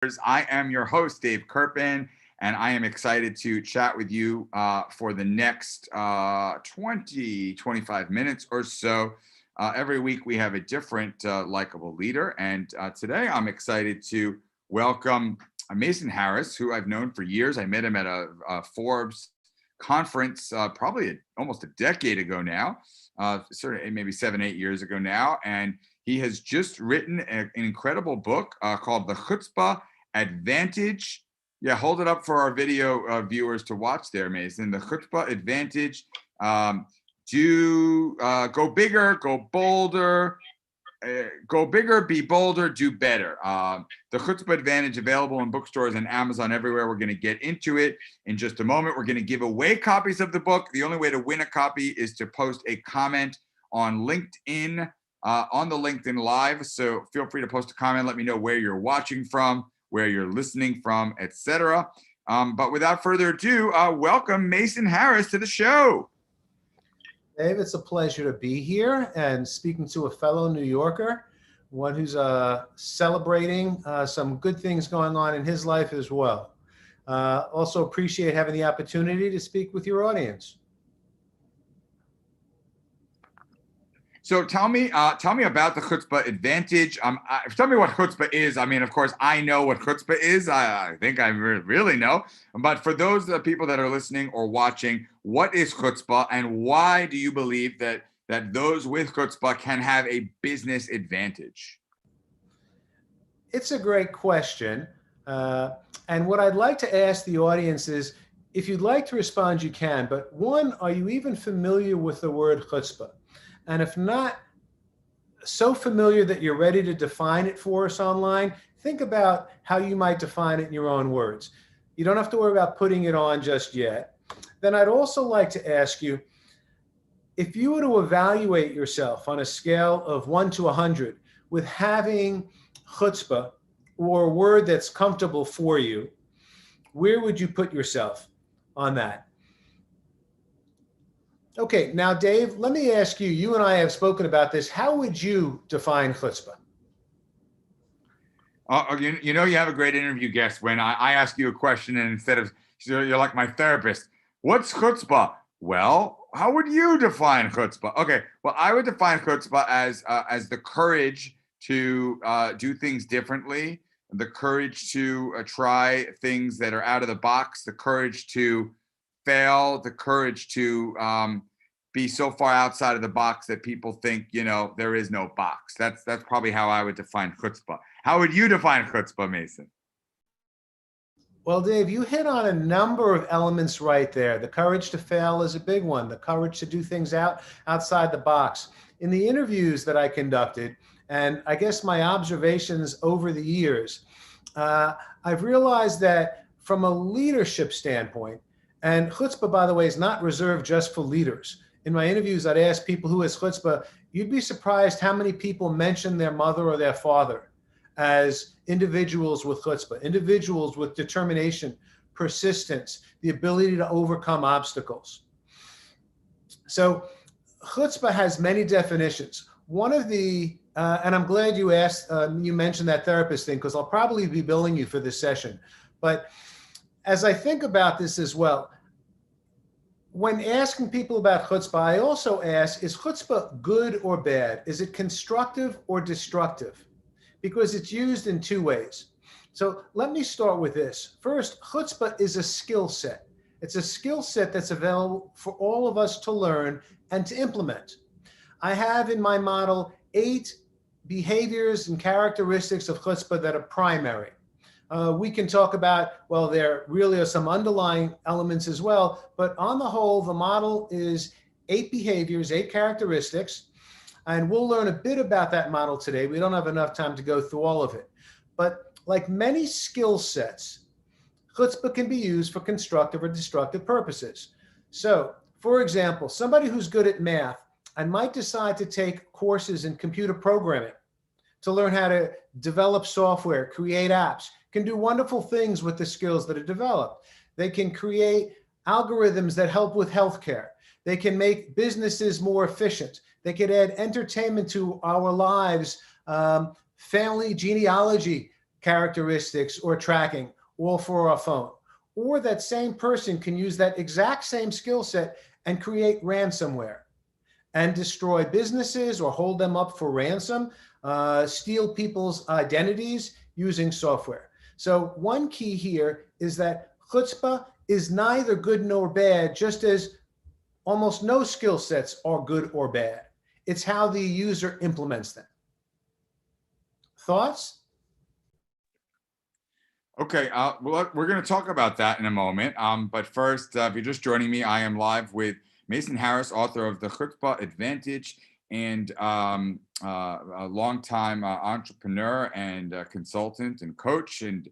I am your host, Dave Kerpen, and I am excited to chat with you for the next 25 minutes or so. Every week we have a different likable leader, and today I'm excited to welcome Mason Harris, who I've known for years. I met him at a Forbes conference probably almost a decade ago now, sort of maybe 7-8 years ago now, and he has just written an incredible book called The Chutzpah Advantage. Yeah, hold it up for our video viewers to watch there, Mason. The Chutzpah Advantage. Go bigger, go bolder, go bigger, be bolder, do better. The Chutzpah Advantage available in bookstores and Amazon everywhere. We're going to get into it in just a moment. We're going to give away copies of the book. The only way to win a copy is to post a comment on LinkedIn, on the LinkedIn Live. So feel free to post a comment. Let me know where you're watching from, where you're listening from, etc. But without further ado, welcome Mason Harris to the show. Dave, it's a pleasure to be here and speaking to a fellow New Yorker, one who's celebrating some good things going on in his life as well. Also appreciate having the opportunity to speak with your audience. So tell me about the Chutzpah Advantage. Tell me what Chutzpah is. I mean, of course, I know what Chutzpah is. I think I really know. But for those people that are listening or watching, what is Chutzpah, and why do you believe that those with Chutzpah can have a business advantage? It's a great question. And what I'd like to ask the audience is, if you'd like to respond, you can. But one, are you even familiar with the word Chutzpah? And if not so familiar that you're ready to define it for us online, think about how you might define it in your own words. You don't have to worry about putting it on just yet. Then I'd also like to ask you, if you were to evaluate yourself on a scale of 1 to 100 with having chutzpah, or a word that's comfortable for you, where would you put yourself on that? Okay, now, Dave, let me ask you, you and I have spoken about this. How would you define chutzpah? You know, you have a great interview guest when I ask you a question, and instead of, you're like my therapist. What's chutzpah? Well, how would you define chutzpah? Okay, well, I would define chutzpah as the courage to do things differently, the courage to try things that are out of the box, the courage to fail, the courage to be so far outside of the box that people think, you know, there is no box. That's probably how I would define chutzpah. How would you define chutzpah, Mason? Well, Dave, you hit on a number of elements right there. The courage to fail is a big one. The courage to do things outside the box. In the interviews that I conducted, and I guess my observations over the years, I've realized that from a leadership standpoint, and chutzpah, by the way, is not reserved just for leaders. In my interviews, I'd ask people who has chutzpah, you'd be surprised how many people mention their mother or their father as individuals with chutzpah, individuals with determination, persistence, the ability to overcome obstacles. So chutzpah has many definitions. One of the, and I'm glad you asked, you mentioned that therapist thing, because I'll probably be billing you for this session. But as I think about this as well, when asking people about chutzpah, I also ask, is chutzpah good or bad? Is it constructive or destructive? Because it's used in two ways. So let me start with this. First, chutzpah is a skill set. It's a skill set that's available for all of us to learn and to implement. I have in my model 8 behaviors and characteristics of chutzpah that are primary. We can talk about, well, there really are some underlying elements as well, but on the whole, the model is 8 behaviors, 8 characteristics, and we'll learn a bit about that model today. We don't have enough time to go through all of it. But like many skill sets, chutzpah can be used for constructive or destructive purposes. So, for example, somebody who's good at math and might decide to take courses in computer programming to learn how to develop software, create apps, can do wonderful things with the skills that are developed. They can create algorithms that help with healthcare. They can make businesses more efficient. They can add entertainment to our lives, family genealogy, characteristics or tracking all for our phone. Or that same person can use that exact same skill set and create ransomware and destroy businesses or hold them up for ransom, steal people's identities using software. So one key here is that chutzpah is neither good nor bad, just as almost no skill sets are good or bad. It's how the user implements them. Thoughts? Okay, well, we're going to talk about that in a moment. But first, if you're just joining me, I am live with Mason Harris, author of The Chutzpah Advantage, and a longtime entrepreneur and consultant and coach. And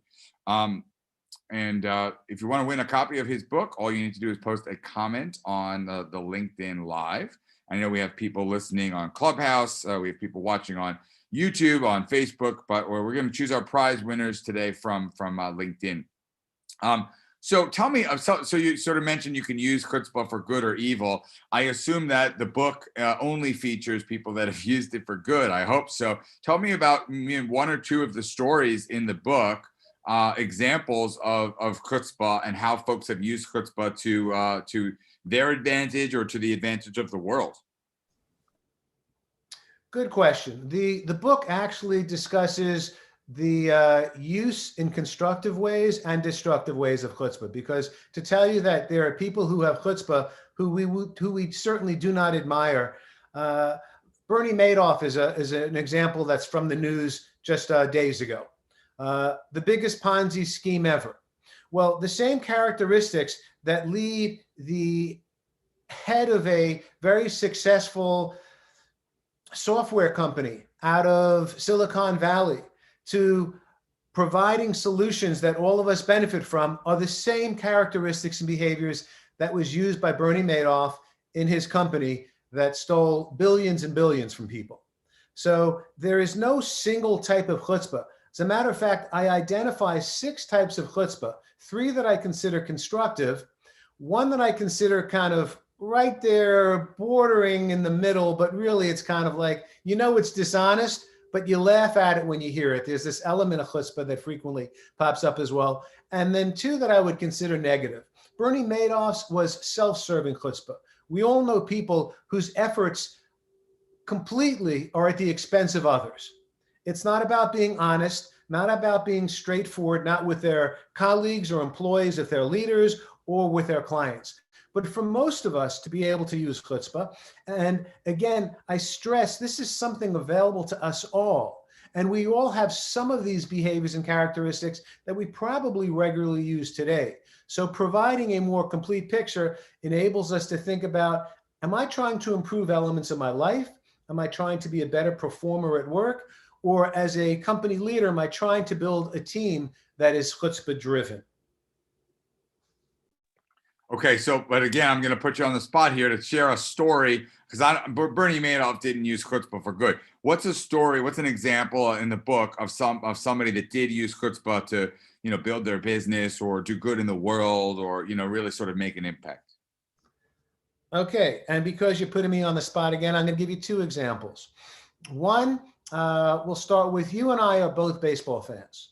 if you want to win a copy of his book, all you need to do is post a comment on the LinkedIn Live. I know we have people listening on Clubhouse. We have people watching on YouTube, on Facebook, but we're going to choose our prize winners today from LinkedIn. So tell me, so you sort of mentioned you can use chutzpah for good or evil. I assume that the book only features people that have used it for good. I hope so. Tell me about one or two of the stories in the book, examples of chutzpah and how folks have used chutzpah to their advantage or to the advantage of the world. Good question. The book actually discusses the use in constructive ways and destructive ways of chutzpah, because to tell you that there are people who have chutzpah who we certainly do not admire. Bernie Madoff is an example that's from the news just days ago. The biggest Ponzi scheme ever. Well, the same characteristics that lead the head of a very successful software company out of Silicon Valley to providing solutions that all of us benefit from are the same characteristics and behaviors that was used by Bernie Madoff in his company that stole billions and billions from people. So there is no single type of chutzpah. As a matter of fact, I identify 6 types of chutzpah, 3 that I consider constructive, 1 that I consider kind of right there, bordering in the middle, but really it's kind of like, it's dishonest, but you laugh at it when you hear it. There's this element of chutzpah that frequently pops up as well. And then 2 that I would consider negative. Bernie Madoff's was self-serving chutzpah. We all know people whose efforts completely are at the expense of others. It's not about being honest, not about being straightforward, not with their colleagues or employees, if they're leaders, or with their clients. But for most of us to be able to use chutzpah, and again, I stress this is something available to us all. And we all have some of these behaviors and characteristics that we probably regularly use today. So providing a more complete picture enables us to think about, am I trying to improve elements of my life? Am I trying to be a better performer at work? Or as a company leader, am I trying to build a team that is chutzpah driven? Okay, but again, I'm going to put you on the spot here to share a story, because Bernie Madoff didn't use chutzpah for good. What's a story? What's an example in the book of somebody that did use chutzpah to build their business or do good in the world or really sort of make an impact? Okay, and because you're putting me on the spot again, I'm going to give you 2 examples. One, we'll start with, you and I are both baseball fans.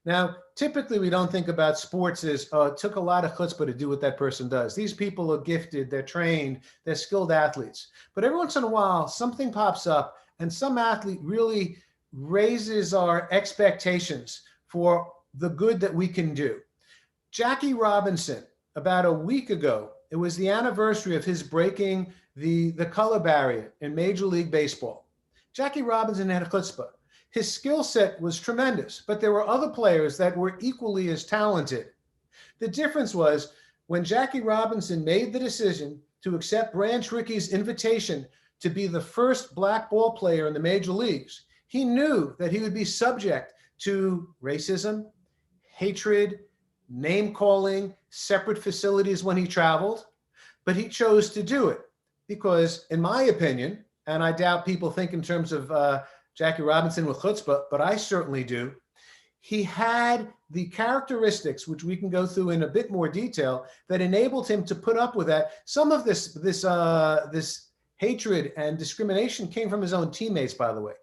Now, typically we don't think about sports as, it took a lot of chutzpah to do what that person does. These people are gifted, they're trained, they're skilled athletes. But every once in a while, something pops up and some athlete really raises our expectations for the good that we can do. Jackie Robinson, about a week ago, it was the anniversary of his breaking the color barrier in Major League Baseball. Jackie Robinson had a chutzpah. His skill set was tremendous, but there were other players that were equally as talented. The difference was when Jackie Robinson made the decision to accept Branch Rickey's invitation to be the first black ball player in the major leagues, he knew that he would be subject to racism, hatred, name calling, separate facilities when he traveled, but he chose to do it because, in my opinion, and I doubt people think in terms of Jackie Robinson with chutzpah, but I certainly do, he had the characteristics, which we can go through in a bit more detail, that enabled him to put up with that. Some of this hatred and discrimination came from his own teammates, by the way.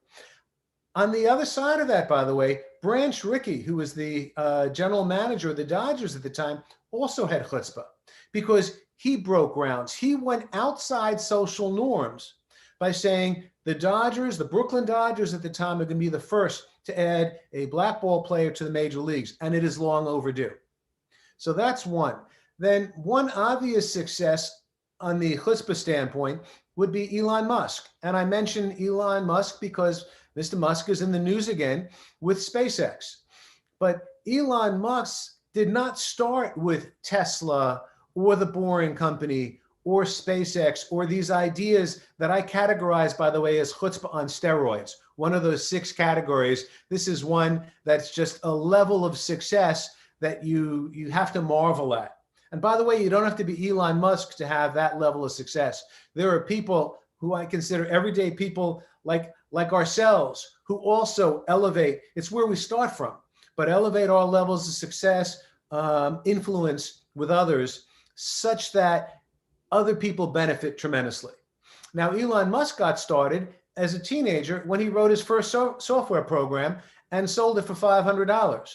On the other side of that, by the way, Branch Rickey, who was the general manager of the Dodgers at the time, also had chutzpah because he broke grounds. He went outside social norms by saying the Dodgers, the Brooklyn Dodgers at the time, are going to be the first to add a black ball player to the major leagues, and it is long overdue. So that's one. Then one obvious success on the chutzpah standpoint would be Elon Musk. And I mentioned Elon Musk because Mr. Musk is in the news again with SpaceX. But Elon Musk did not start with Tesla or the Boring Company or SpaceX or these ideas that I categorize, by the way, as chutzpah on steroids. One of those 6 categories. This is one that's just a level of success that you have to marvel at. And by the way, you don't have to be Elon Musk to have that level of success. There are people who I consider everyday people like ourselves who also elevate. It's where we start from, but elevate our levels of success, influence with others such that other people benefit tremendously. Now, Elon Musk got started as a teenager when he wrote his first software program and sold it for $500.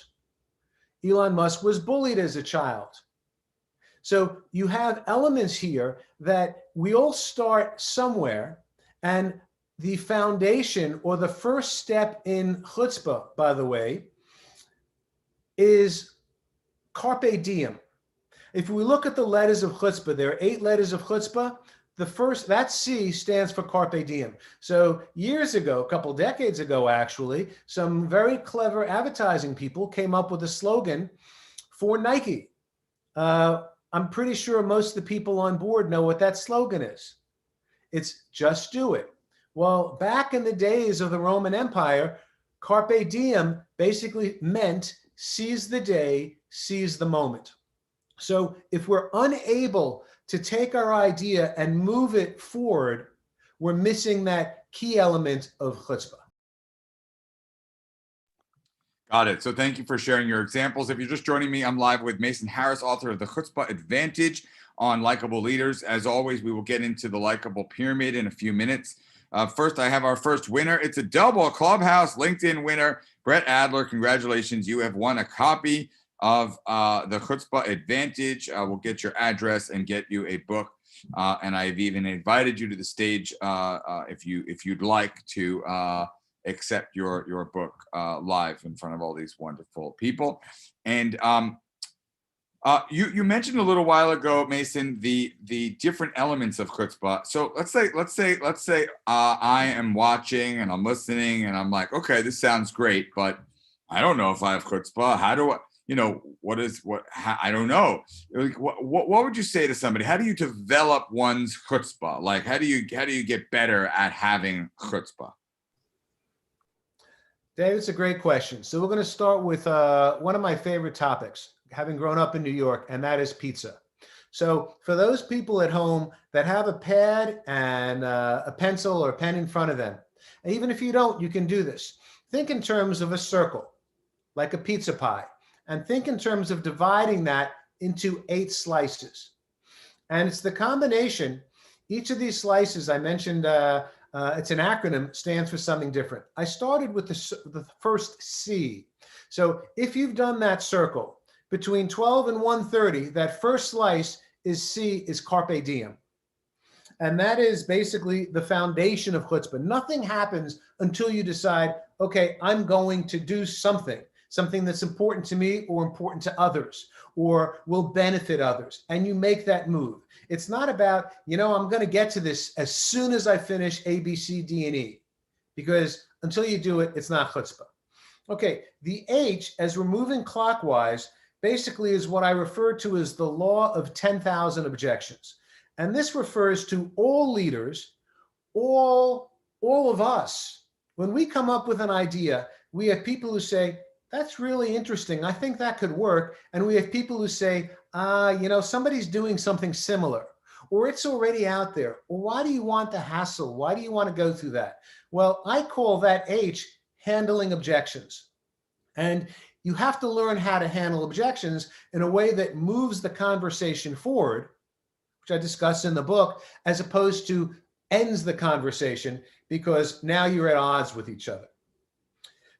Elon Musk was bullied as a child. So you have elements here that we all start somewhere, and the foundation or the first step in chutzpah, by the way, is carpe diem. If we look at the letters of chutzpah, there are 8 letters of chutzpah. The first, that C stands for carpe diem. So years ago, a couple decades ago, actually, some very clever advertising people came up with a slogan for Nike. I'm pretty sure most of the people on board know what that slogan is. It's just do it. Well, back in the days of the Roman Empire, carpe diem basically meant seize the day, seize the moment. So if we're unable to take our idea and move it forward, we're missing that key element of chutzpah. Got it. So thank you for sharing your examples. If you're just joining me, I'm live with Mason Harris, author of The Chutzpah Advantage on Likeable Leaders. As always, we will get into the Likeable Pyramid in a few minutes. First, I have our first winner. It's a double Clubhouse LinkedIn winner. Brett Adler, congratulations. You have won a copy of The Chutzpah Advantage. We'll get your address and get you a book. And I've even invited you to the stage if you'd like to accept your book live in front of all these wonderful people. And you mentioned a little while ago, Mason, the different elements of chutzpah. So let's say I am watching and I'm listening and I'm like, okay, this sounds great, but I don't know if I have chutzpah. How do I? I don't know. Like, what would you say to somebody? How do you develop one's chutzpah? Like, how do you get better at having chutzpah? Dave, it's a great question. So we're going to start with one of my favorite topics, having grown up in New York, and that is pizza. So for those people at home that have a pad and a pencil or a pen in front of them, and even if you don't, you can do this. Think in terms of a circle, like a pizza pie, and think in terms of dividing that into 8 slices. And it's the combination, each of these slices, I mentioned, it's an acronym, stands for something different. I started with the first C. So if you've done that circle, between 12 and 1:30, that first slice is C, is carpe diem. And that is basically the foundation of chutzpah. Nothing happens until you decide, okay, I'm going to do something that's important to me or important to others or will benefit others. And you make that move. It's not about, I'm going to get to this as soon as I finish A, B, C, D, and E, because until you do it, it's not chutzpah. Okay, the H, as we're moving clockwise, basically is what I refer to as the law of 10,000 objections. And this refers to all leaders, all of us. When we come up with an idea, we have people who say, that's really interesting. I think that could work. And we have people who say, somebody's doing something similar, or it's already out there. Or why do you want the hassle? Why do you want to go through that? Well, I call that H, handling objections. And you have to learn how to handle objections in a way that moves the conversation forward, which I discuss in the book, as opposed to ends the conversation because now you're at odds with each other.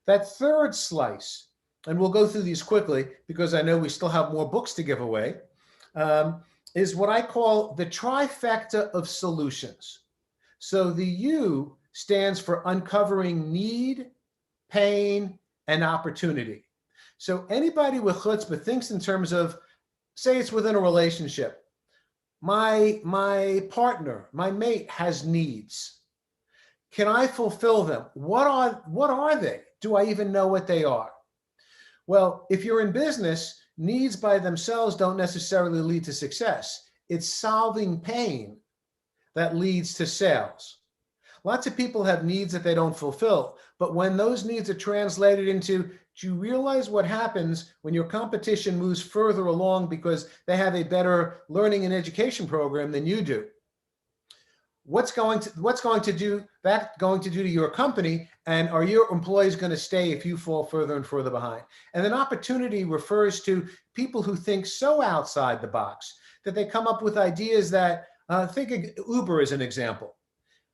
That third slice, and we'll go through these quickly because I know we still have more books to give away, is what I call the trifecta of solutions. So the U stands for uncovering need, pain, and opportunity. So anybody with chutzpah thinks in terms of, say it's within a relationship. My partner, my mate has needs. Can I fulfill them? What are they? Do I even know what they are? Well, if you're in business, needs by themselves don't necessarily lead to success. It's solving pain that leads to sales. Lots of people have needs that they don't fulfill, but when those needs are translated into, do you realize what happens when your competition moves further along because they have a better learning and education program than you do? What's going to do to your company, and are your employees going to stay if you fall further and further behind? And then opportunity refers to people who think so outside the box that they come up with ideas that, think of Uber as an example.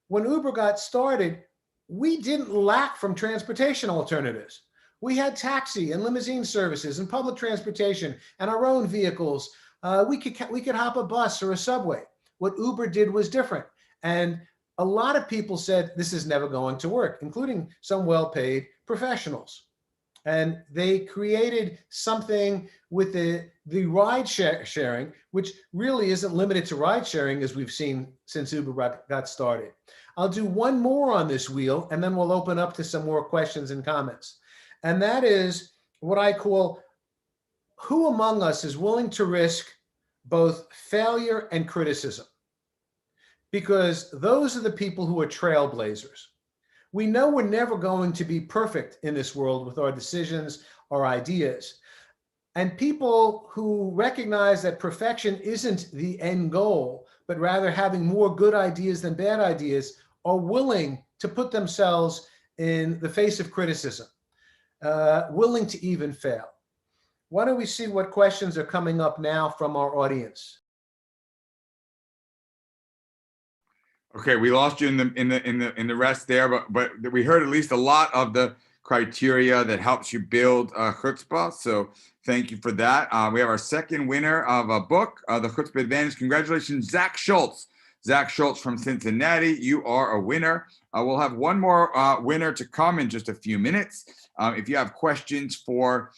When Uber got started, we didn't lack from transportation alternatives. We had taxi and limousine services and public transportation and our own vehicles. We could hop a bus or a subway. What Uber did was different. And a lot of people said, this is never going to work, including some well-paid professionals. And they created something with the ride sharing, which really isn't limited to ride sharing, as we've seen since Uber got started. I'll do one more on this wheel, and then we'll open up to some more questions and comments. And that is what I call, who among us is willing to risk both failure and criticism? Because those are the people who are trailblazers. We know we're never going to be perfect in this world with our decisions, our ideas. And people who recognize that perfection isn't the end goal, but rather having more good ideas than bad ideas, are willing to put themselves in the face of criticism, willing to even fail. Why don't we see what questions are coming up now from our audience? Okay, we lost you in the rest there, but we heard at least a lot of the criteria that helps you build chutzpah. So thank you for that. We have our second winner of a book, The Chutzpah Advantage. Congratulations, Zach Schultz. Zach Schultz from Cincinnati. You are a winner. We'll have one more winner to come in just a few minutes. If you have questions for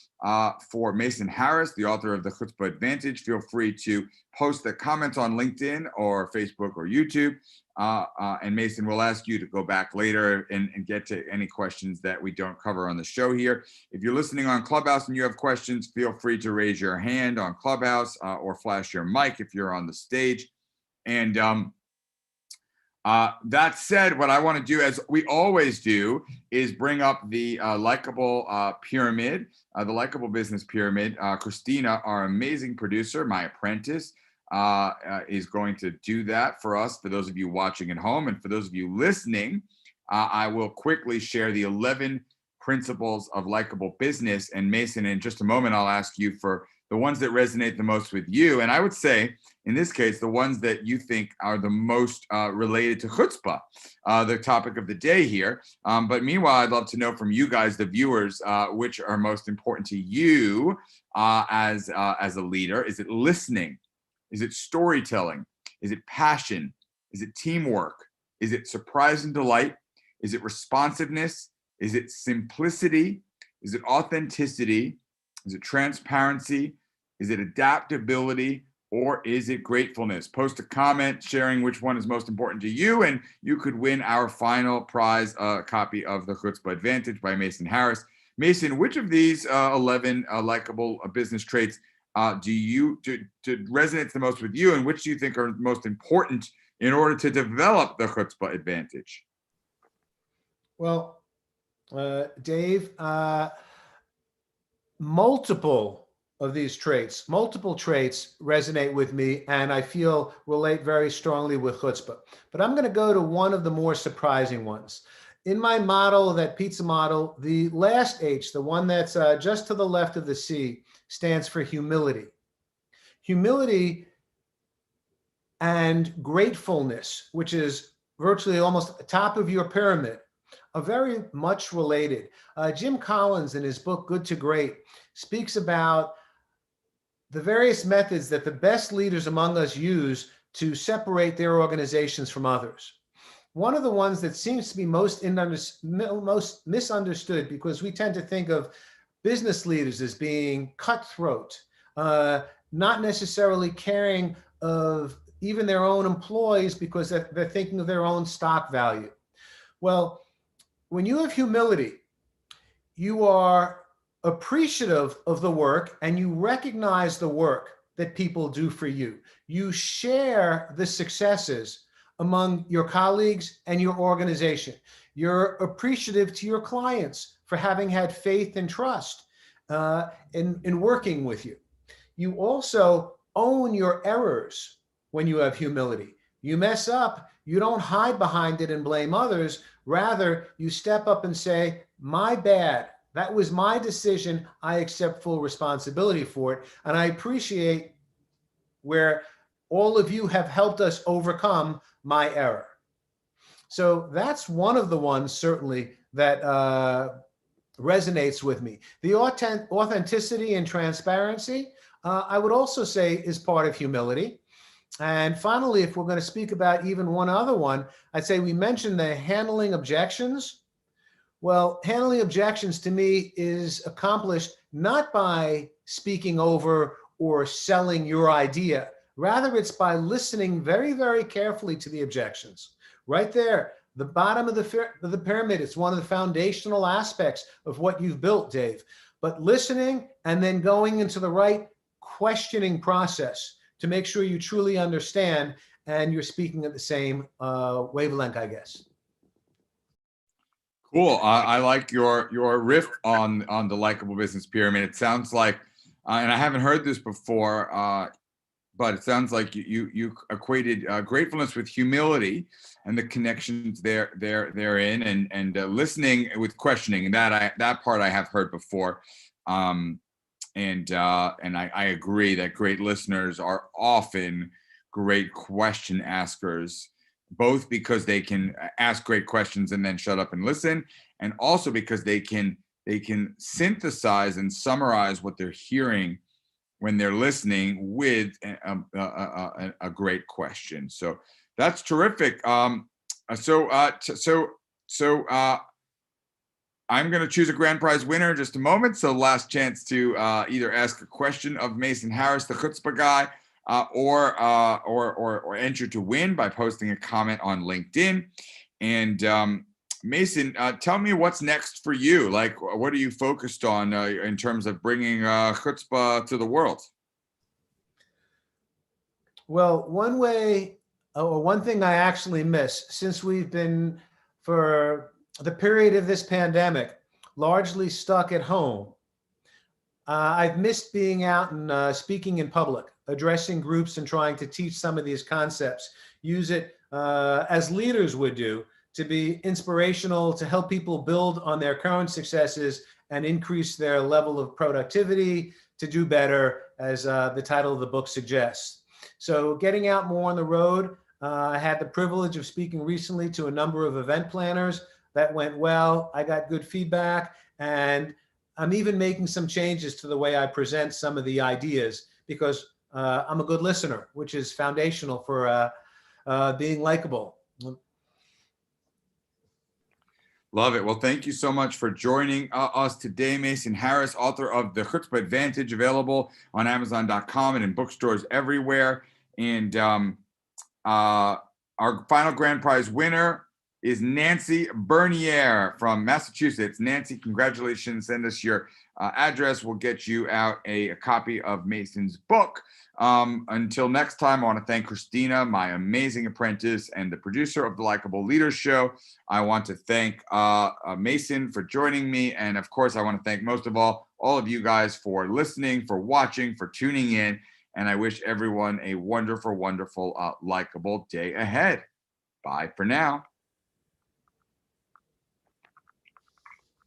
Mason Harris, the author of The Chutzpah Advantage, feel free to post the comments on LinkedIn or Facebook or YouTube. And Mason will ask you to go back later and get to any questions that we don't cover on the show here. If you're listening on Clubhouse and you have questions, feel free to raise your hand on Clubhouse or flash your mic if you're on the stage. And that said, what I want to do, as we always do, is bring up the Likeable pyramid, the Likeable business pyramid. Christina, our amazing producer, my apprentice, is going to do that for us, for those of you watching at home. And for those of you listening, I will quickly share the 11 principles of Likeable business. And Mason, in just a moment, I'll ask you for the ones that resonate the most with you. And I would say, in this case, the ones that you think are the most related to chutzpah, the topic of the day here. But meanwhile, I'd love to know from you guys, the viewers, which are most important to you as a leader. Is it listening? Is it storytelling? Is it passion? Is it teamwork? Is it surprise and delight? Is it responsiveness? Is it simplicity? Is it authenticity? Is it transparency? Is it adaptability? Or is it gratefulness? Post a comment sharing which one is most important to you, and you could win our final prize, copy of The Chutzpah Advantage by Mason Harris. Mason, which of these 11 Likeable business traits do resonates the most with you, and which do you think are most important in order to develop the Chutzpah Advantage? Well, Dave, multiple traits resonate with me, and I feel relate very strongly with chutzpah. But I'm going to go to one of the more surprising ones. In my model, that pizza model, the last H, the one that's just to the left of the C, stands for humility. Humility and gratefulness, which is virtually almost at the top of your pyramid, are very much related. Jim Collins, in his book Good to Great, speaks about the various methods that the best leaders among us use to separate their organizations from others. One of the ones that seems to be most misunderstood, because we tend to think of business leaders as being cutthroat, not necessarily caring of even their own employees because they're thinking of their own stock value. Well, when you have humility, you are appreciative of the work and you recognize the work that people do for you. You share the successes among your colleagues and your organization. You're appreciative to your clients for having had faith and trust in working with you. You also own your errors when you have humility. You mess up, you don't hide behind it and blame others. Rather, you step up and say, my bad. That was my decision. I accept full responsibility for it. And I appreciate where all of you have helped us overcome my error. So that's one of the ones certainly that resonates with me. The authenticity and transparency, I would also say, is part of humility. And finally, if we're going to speak about even one other one, I'd say we mentioned the handling objections. Well, handling objections to me is accomplished not by speaking over or selling your idea. Rather, it's by listening very, very carefully to the objections. Right there, the bottom of the pyramid, it's one of the foundational aspects of what you've built, Dave. But listening and then going into the right questioning process to make sure you truly understand and you're speaking at the same wavelength, I guess. Cool. I like your riff on the likable business pyramid. It sounds like, and I haven't heard this before, but it sounds like you equated gratefulness with humility and the connections therein, and listening with questioning. And that part I have heard before. And I agree that great listeners are often great question askers, both because they can ask great questions and then shut up and listen, and also because they can synthesize and summarize what they're hearing when they're listening with a great question. So that's terrific. So I'm going to choose a grand prize winner in just a moment. So last chance to either ask a question of Mason Harris, the chutzpah guy, or enter to win by posting a comment on LinkedIn. And Mason, tell me what's next for you. Like, what are you focused on in terms of bringing chutzpah to the world? Well, one thing I actually miss, since we've been, for the period of this pandemic, largely stuck at home, I've missed being out and speaking in public, addressing groups and trying to teach some of these concepts, use it as leaders would do, to be inspirational, to help people build on their current successes and increase their level of productivity, to do better, as the title of the book suggests. So getting out more on the road. I had the privilege of speaking recently to a number of event planners. That went well. I got good feedback, and I'm even making some changes to the way I present some of the ideas, because I'm a good listener, which is foundational for being likable. Love it. Well, thank you so much for joining us today, Mason Harris, author of The Chutzpah Advantage, available on Amazon.com and in bookstores everywhere. And our final grand prize winner is Nancy Bernier from Massachusetts. Nancy, congratulations. Send us your address. We'll get you out a copy of Mason's book. Until next time, I want to thank Christina, my amazing apprentice and the producer of the Likeable Leaders Show. I want to thank Mason for joining me. And of course, I want to thank most of all of you guys for listening, for watching, for tuning in. And I wish everyone a wonderful, wonderful, likable day ahead. Bye for now.